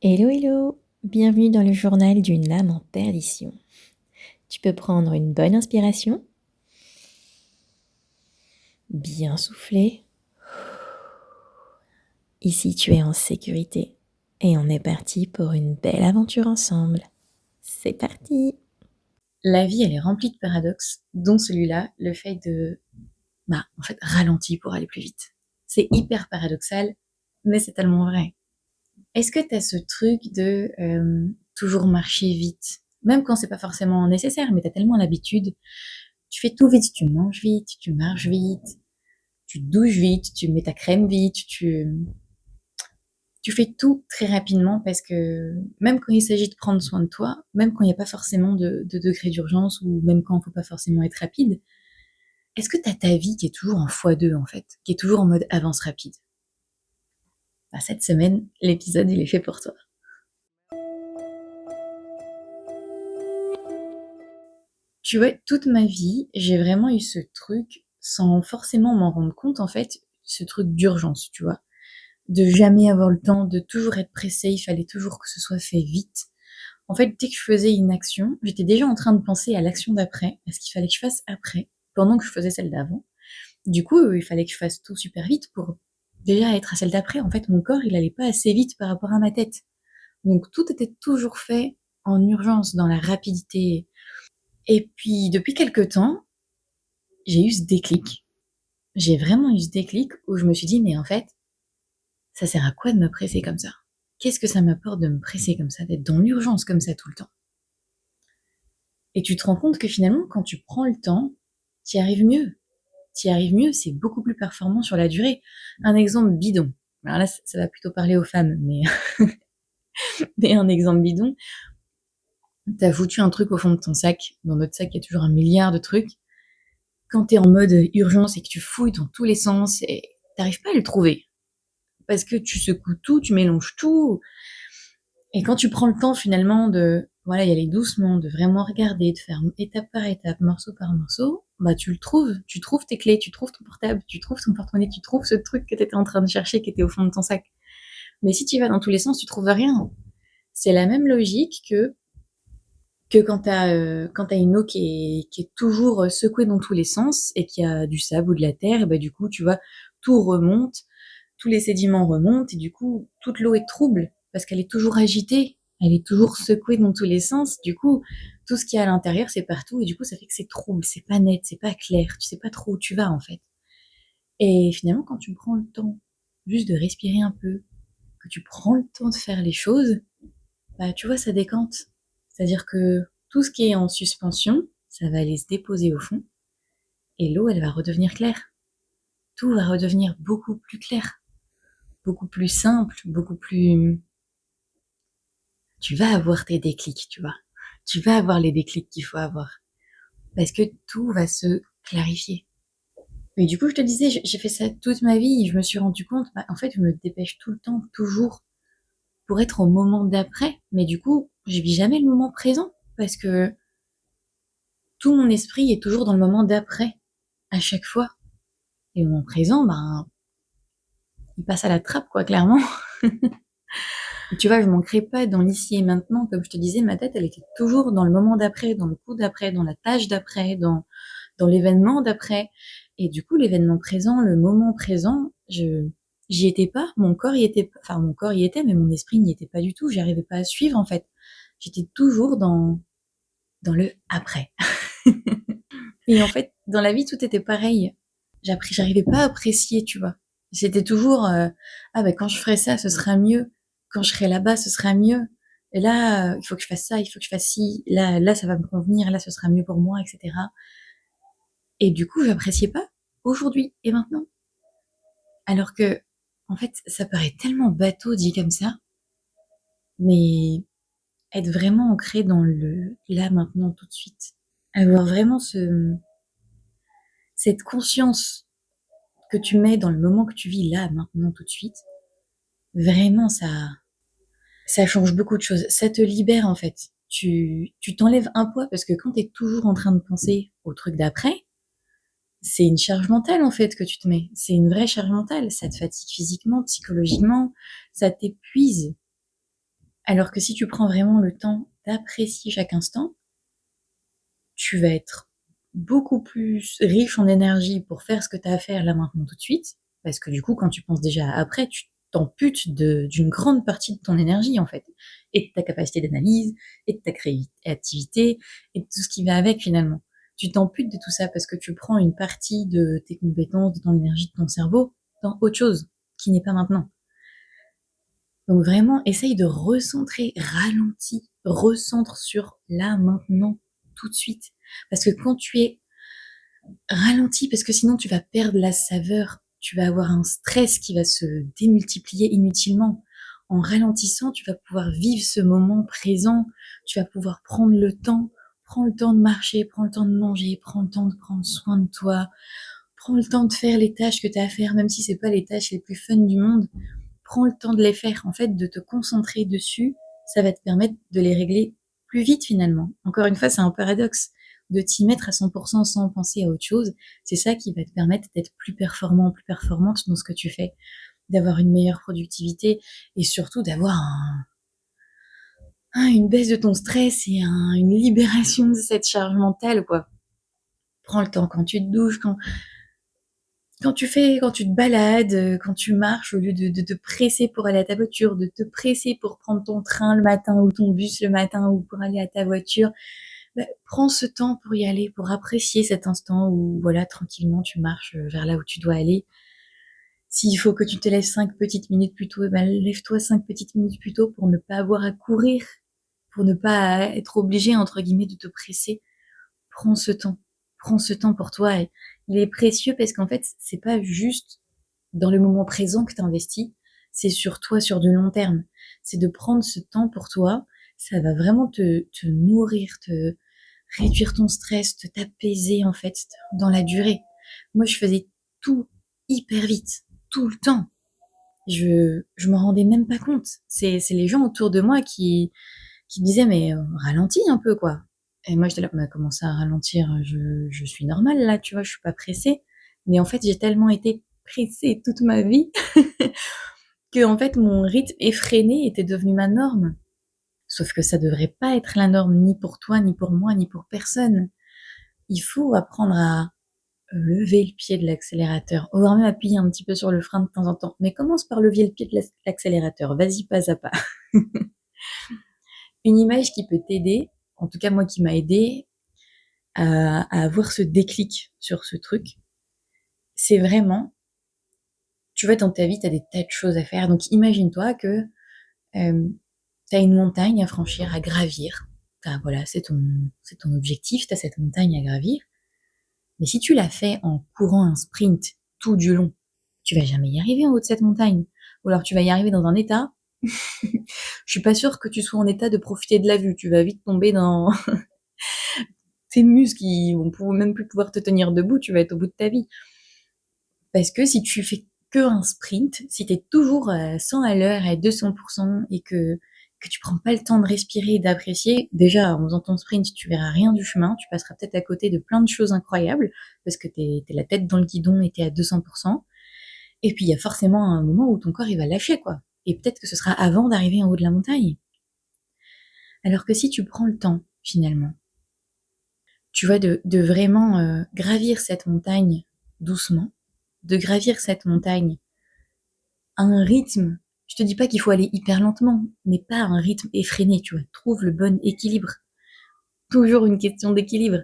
Hello, hello! Bienvenue dans le journal d'une âme en perdition. Tu peux prendre une bonne inspiration, bien souffler. Ici, tu es en sécurité et on est parti pour une belle aventure ensemble. C'est parti! La vie, elle est remplie de paradoxes, dont celui-là, le fait de, ralentir pour aller plus vite. C'est hyper paradoxal, mais c'est tellement vrai. Est-ce que tu as ce truc de toujours marcher vite? Même quand c'est pas forcément nécessaire, mais tu as tellement l'habitude. Tu fais tout vite, tu manges vite, tu marches vite, tu te douches vite, tu mets ta crème vite, tu fais tout très rapidement parce que même quand il s'agit de prendre soin de toi, même quand il n'y a pas forcément de degré d'urgence ou même quand il ne faut pas forcément être rapide, est-ce que tu as ta vie qui est toujours en x2 en fait, qui est toujours en mode avance rapide? Bah, cette semaine, l'épisode il est fait pour toi. Tu vois, toute ma vie, j'ai vraiment eu ce truc, sans forcément m'en rendre compte, en fait, ce truc d'urgence, tu vois. De jamais avoir le temps, de toujours être pressé, il fallait toujours que ce soit fait vite. En fait, dès que je faisais une action, j'étais déjà en train de penser à l'action d'après, à ce qu'il fallait que je fasse après, pendant que je faisais celle d'avant. Du coup, il fallait que je fasse tout super vite pour déjà être à celle d'après. En fait, mon corps, il allait pas assez vite par rapport à ma tête. Donc, tout était toujours fait en urgence, dans la rapidité. Et puis, depuis quelque temps, j'ai eu ce déclic. J'ai vraiment eu ce déclic où je me suis dit, mais en fait, ça sert à quoi de me presser comme ça? Qu'est-ce que ça m'apporte de me presser comme ça, d'être dans l'urgence comme ça tout le temps? Et tu te rends compte que finalement, quand tu prends le temps, tu y arrives mieux. Tu y arrives mieux, c'est beaucoup plus performant sur la durée. Un exemple bidon. Alors là, ça va plutôt parler aux femmes, mais, mais un exemple bidon. T'as foutu un truc au fond de ton sac. Dans notre sac, il y a toujours un milliard de trucs. Quand t'es en mode urgence et que tu fouilles dans tous les sens et t'arrives pas à le trouver. Parce que tu secoues tout, tu mélanges tout. Et quand tu prends le temps finalement de, voilà, y aller doucement, de vraiment regarder, de faire étape par étape, morceau par morceau, bah tu le trouves. Tu trouves tes clés, tu trouves ton portable, tu trouves ton porte-monnaie, tu trouves ce truc que t'étais en train de chercher, qui était au fond de ton sac. Mais si tu vas dans tous les sens, tu trouves rien. C'est la même logique que quand t'as une eau qui est toujours secouée dans tous les sens et qu'il y a du sable ou de la terre, et bah du coup, tu vois, tout remonte, tous les sédiments remontent et du coup, toute l'eau est trouble parce qu'elle est toujours agitée, elle est toujours secouée dans tous les sens. Du coup, tout ce qu'il y a à l'intérieur, c'est partout et du coup, ça fait que c'est trouble, c'est pas net, c'est pas clair, tu sais pas trop où tu vas en fait. Et finalement, quand tu prends le temps juste de respirer un peu, que tu prends le temps de faire les choses, bah tu vois, ça décante. C'est-à-dire que tout ce qui est en suspension, ça va aller se déposer au fond et l'eau, elle va redevenir claire. Tout va redevenir beaucoup plus clair, beaucoup plus simple, beaucoup plus. Tu vas avoir tes déclics, tu vois. Tu vas avoir les déclics qu'il faut avoir. Parce que tout va se clarifier. Mais du coup, je te disais, j'ai fait ça toute ma vie et je me suis rendu compte, bah, en fait, je me dépêche tout le temps, toujours, pour être au moment d'après. Mais du coup, je vis jamais le moment présent. Parce que tout mon esprit est toujours dans le moment d'après, à chaque fois. Et le moment présent, ben, il passe à la trappe, quoi, clairement. Tu vois, je manquerai pas dans l'ici et maintenant. Comme je te disais, ma tête, elle était toujours dans le moment d'après, dans le coup d'après, dans la tâche d'après, dans l'événement d'après. Et du coup, l'événement présent, le moment présent, j'y étais pas. Mon corps y était, enfin, mon corps y était, mais mon esprit n'y était pas du tout. J'arrivais pas à suivre, en fait. J'étais toujours dans le après. Et en fait, dans la vie, tout était pareil. J'arrivais pas à apprécier, tu vois. C'était toujours, ah ben quand je ferai ça, ce sera mieux. Quand je serai là-bas, ce sera mieux. Et là, il faut que je fasse ça, il faut que je fasse ci. Là, ça va me convenir. Là, ce sera mieux pour moi, etc. Et du coup, j'appréciais pas aujourd'hui et maintenant. Alors que, en fait, ça paraît tellement bateau dit comme ça, mais être vraiment ancré dans le là, maintenant, tout de suite. Avoir vraiment cette conscience que tu mets dans le moment que tu vis là, maintenant, tout de suite, vraiment, ça change beaucoup de choses. Ça te libère, en fait. Tu t'enlèves un poids parce que quand tu es toujours en train de penser au truc d'après, c'est une charge mentale, en fait, que tu te mets. C'est une vraie charge mentale. Ça te fatigue physiquement, psychologiquement, ça t'épuise. Alors que si tu prends vraiment le temps d'apprécier chaque instant, tu vas être beaucoup plus riche en énergie pour faire ce que tu as à faire là maintenant tout de suite. Parce que du coup, quand tu penses déjà après, tu t'amputes d'une grande partie de ton énergie en fait. Et de ta capacité d'analyse, et de ta créativité, et de tout ce qui va avec finalement. Tu t'amputes de tout ça parce que tu prends une partie de tes compétences, de ton énergie, de ton cerveau dans autre chose qui n'est pas maintenant. Donc vraiment, essaye de recentrer, ralentis, recentre sur là, maintenant, tout de suite. Parce que quand tu es ralenti, parce que sinon tu vas perdre la saveur, tu vas avoir un stress qui va se démultiplier inutilement. En ralentissant, tu vas pouvoir vivre ce moment présent, tu vas pouvoir prendre le temps, prends le temps de marcher, prends le temps de manger, prends le temps de prendre soin de toi, prends le temps de faire les tâches que tu as à faire, même si c'est pas les tâches les plus fun du monde. Prends le temps de les faire, en fait, de te concentrer dessus, ça va te permettre de les régler plus vite finalement. Encore une fois, c'est un paradoxe de t'y mettre à 100% sans penser à autre chose. C'est ça qui va te permettre d'être plus performant, plus performante dans ce que tu fais, d'avoir une meilleure productivité et surtout d'avoir une baisse de ton stress et une libération de cette charge mentale, quoi. Prends le temps quand tu te douches, quand tu te balades, quand tu marches, au lieu de te presser pour aller à ta voiture, de te presser pour prendre ton train le matin ou ton bus le matin ou pour aller à ta voiture, bah, prends ce temps pour y aller, pour apprécier cet instant où, voilà, tranquillement, tu marches vers là où tu dois aller. S'il faut que tu te lèves 5 petites minutes plus tôt, eh ben, lève-toi 5 petites minutes plus tôt pour ne pas avoir à courir, pour ne pas être obligé, entre guillemets, de te presser. Prends ce temps. Prends ce temps pour toi. Et il est précieux parce qu'en fait, c'est pas juste dans le moment présent que tu investis, c'est sur toi sur du long terme. C'est de prendre ce temps pour toi. Ça va vraiment te nourrir, te réduire ton stress, te t'apaiser en fait dans la durée. Moi, je faisais tout hyper vite, tout le temps. Je m'en rendais même pas compte. C'est les gens autour de moi qui me disaient mais ralentis un peu quoi. Et moi j'étais là, bah, comment ça ralentir? Je suis normale là, tu vois, je suis pas pressée. Mais en fait, j'ai tellement été pressée toute ma vie que en fait mon rythme effréné était devenu ma norme. Sauf que ça devrait pas être la norme ni pour toi, ni pour moi, ni pour personne. Il faut apprendre à lever le pied de l'accélérateur, voire même appuyer un petit peu sur le frein de temps en temps. Mais commence par lever le pied de l'accélérateur, vas-y pas à pas. Une image qui peut t'aider, en tout cas moi qui m'a aidé à avoir ce déclic sur ce truc, c'est vraiment, tu vois, dans ta vie, tu as des tas de choses à faire. Donc imagine-toi que tu as une montagne à franchir, à gravir. Voilà, c'est ton objectif, tu as cette montagne à gravir. Mais si tu l'as fait en courant un sprint tout du long, tu vas jamais y arriver en haut de cette montagne. Ou alors tu vas y arriver dans un état. Je suis pas sûre que tu sois en état de profiter de la vue. Tu vas vite tomber dans tes muscles qui vont même plus pouvoir te tenir debout. Tu vas être au bout de ta vie. Parce que si tu fais que un sprint, si tu es toujours à 100 à l'heure, à 200%, et que tu prends pas le temps de respirer et d'apprécier, déjà, en faisant ton sprint, tu verras rien du chemin, tu passeras peut-être à côté de plein de choses incroyables, parce que t'es la tête dans le guidon et t'es à 200%. Et puis, il y a forcément un moment où ton corps, il va lâcher, quoi. Et peut-être que ce sera avant d'arriver en haut de la montagne. Alors que si tu prends le temps, finalement, tu vois, de vraiment gravir cette montagne doucement, de gravir cette montagne à un rythme. Je te dis pas qu'il faut aller hyper lentement, mais pas un rythme effréné, tu vois. Trouve le bon équilibre. Toujours une question d'équilibre.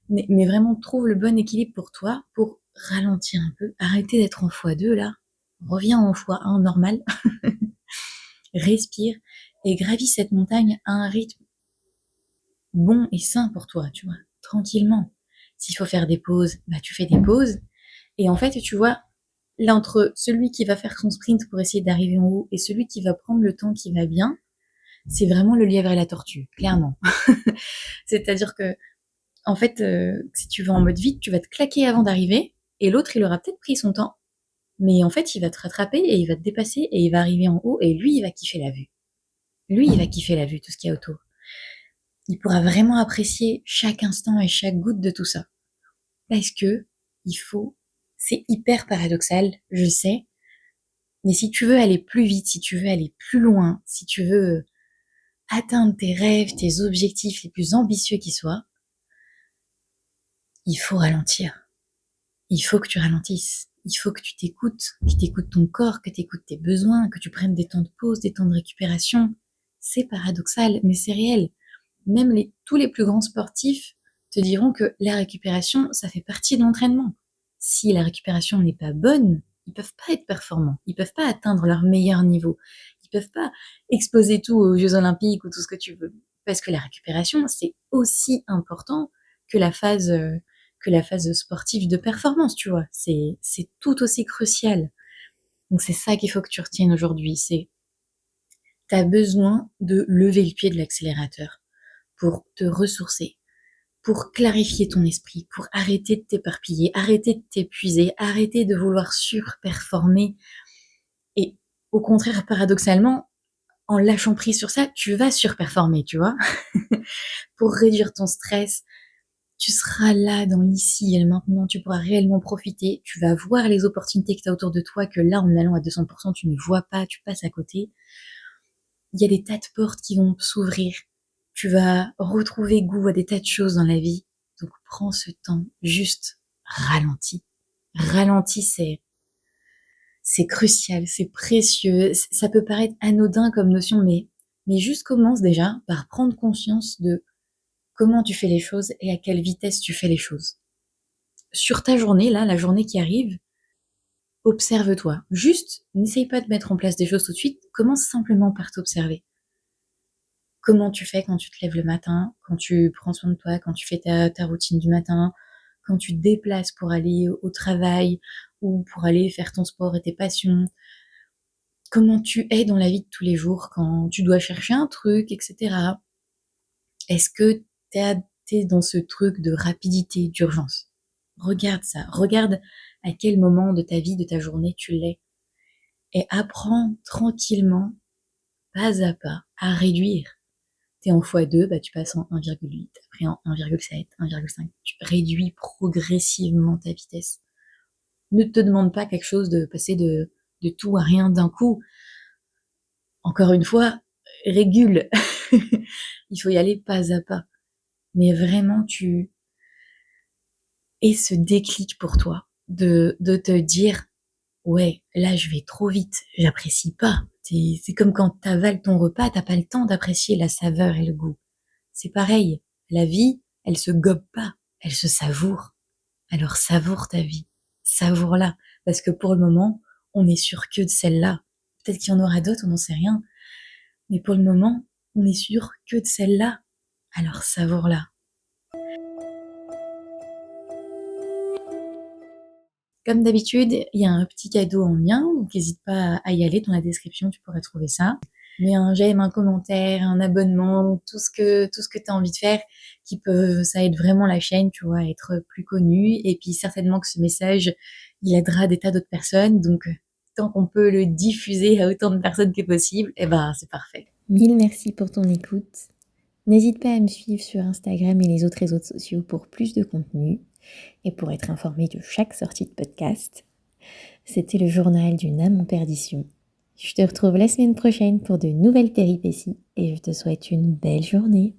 Mais vraiment, trouve le bon équilibre pour toi, pour ralentir un peu. Arrêter d'être en x2 là. Reviens en x1 normal. Respire et gravis cette montagne à un rythme bon et sain pour toi, tu vois. Tranquillement. S'il faut faire des pauses, bah tu fais des pauses. Et en fait, tu vois, là, entre celui qui va faire son sprint pour essayer d'arriver en haut et celui qui va prendre le temps qui va bien, c'est vraiment le lièvre et la tortue, clairement. C'est-à-dire que, en fait, si tu vas en mode vite, tu vas te claquer avant d'arriver, et l'autre, il aura peut-être pris son temps, mais en fait, il va te rattraper et il va te dépasser et il va arriver en haut et lui, il va kiffer la vue. Lui, il va kiffer la vue, tout ce qu'il y a autour. Il pourra vraiment apprécier chaque instant et chaque goutte de tout ça. Parce que, il faut, c'est hyper paradoxal, je sais, mais si tu veux aller plus vite, si tu veux aller plus loin, si tu veux atteindre tes rêves, tes objectifs les plus ambitieux qui soient, il faut ralentir. Il faut que tu ralentisses. Il faut que tu t'écoutes ton corps, que tu écoutes tes besoins, que tu prennes des temps de pause, des temps de récupération. C'est paradoxal, mais c'est réel. Même tous les plus grands sportifs te diront que la récupération, ça fait partie de l'entraînement. Si la récupération n'est pas bonne, ils peuvent pas être performants. Ils peuvent pas atteindre leur meilleur niveau. Ils peuvent pas exploser tout aux Jeux Olympiques ou tout ce que tu veux. Parce que la récupération, c'est aussi important que la phase sportive de performance, tu vois. C'est tout aussi crucial. Donc c'est ça qu'il faut que tu retiennes aujourd'hui. C'est, t'as besoin de lever le pied de l'accélérateur pour te ressourcer, pour clarifier ton esprit, pour arrêter de t'éparpiller, arrêter de t'épuiser, arrêter de vouloir surperformer. Et au contraire, paradoxalement, en lâchant prise sur ça, tu vas surperformer, tu vois. Pour réduire ton stress, tu seras là dans l'ici et le maintenant, tu pourras réellement profiter, tu vas voir les opportunités que tu as autour de toi, que là, en allant à 200%, tu ne vois pas, tu passes à côté. Il y a des tas de portes qui vont s'ouvrir. Tu vas retrouver goût à des tas de choses dans la vie. Donc prends ce temps, juste ralentis. Ralentis, c'est crucial, c'est précieux. Ça peut paraître anodin comme notion, mais juste commence déjà par prendre conscience de comment tu fais les choses et à quelle vitesse tu fais les choses. Sur ta journée, là, la journée qui arrive, observe-toi. Juste, n'essaye pas de mettre en place des choses tout de suite, commence simplement par t'observer. Comment tu fais quand tu te lèves le matin, quand tu prends soin de toi, quand tu fais ta routine du matin, quand tu te déplaces pour aller au travail ou pour aller faire ton sport et tes passions. Comment tu es dans la vie de tous les jours quand tu dois chercher un truc, etc. Est-ce que t'es dans ce truc de rapidité, d'urgence? Regarde ça. Regarde à quel moment de ta vie, de ta journée tu l'es. Et apprends tranquillement, pas à pas, à réduire. T'es en x2, bah tu passes en 1,8, après en 1,7, 1,5. Tu réduis progressivement ta vitesse. Ne te demande pas quelque chose de passer de tout à rien d'un coup. Encore une fois, régule. Il faut y aller pas à pas. Mais vraiment, tu aies ce déclic pour toi de te dire, ouais, là, je vais trop vite. J'apprécie pas. C'est comme quand t'avales ton repas, t'as pas le temps d'apprécier la saveur et le goût. C'est pareil. La vie, elle se gobe pas. Elle se savoure. Alors savoure ta vie. Savoure-la. Parce que pour le moment, on est sûr que de celle-là. Peut-être qu'il y en aura d'autres, on n'en sait rien. Mais pour le moment, on est sûr que de celle-là. Alors savoure-la. Comme d'habitude, il y a un petit cadeau en lien, donc n'hésite pas à y aller. Dans la description, tu pourrais trouver ça. Mets un j'aime, un commentaire, un abonnement, tout ce que tu as envie de faire, ça aide vraiment la chaîne, tu vois, à être plus connue. Et puis certainement que ce message, il aidera des tas d'autres personnes. Donc tant qu'on peut le diffuser à autant de personnes que possible, eh ben c'est parfait. Mille merci pour ton écoute. N'hésite pas à me suivre sur Instagram et les autres réseaux sociaux pour plus de contenu et pour être informé de chaque sortie de podcast. C'était le journal d'une âme en perdition. Je te retrouve la semaine prochaine pour de nouvelles péripéties et je te souhaite une belle journée.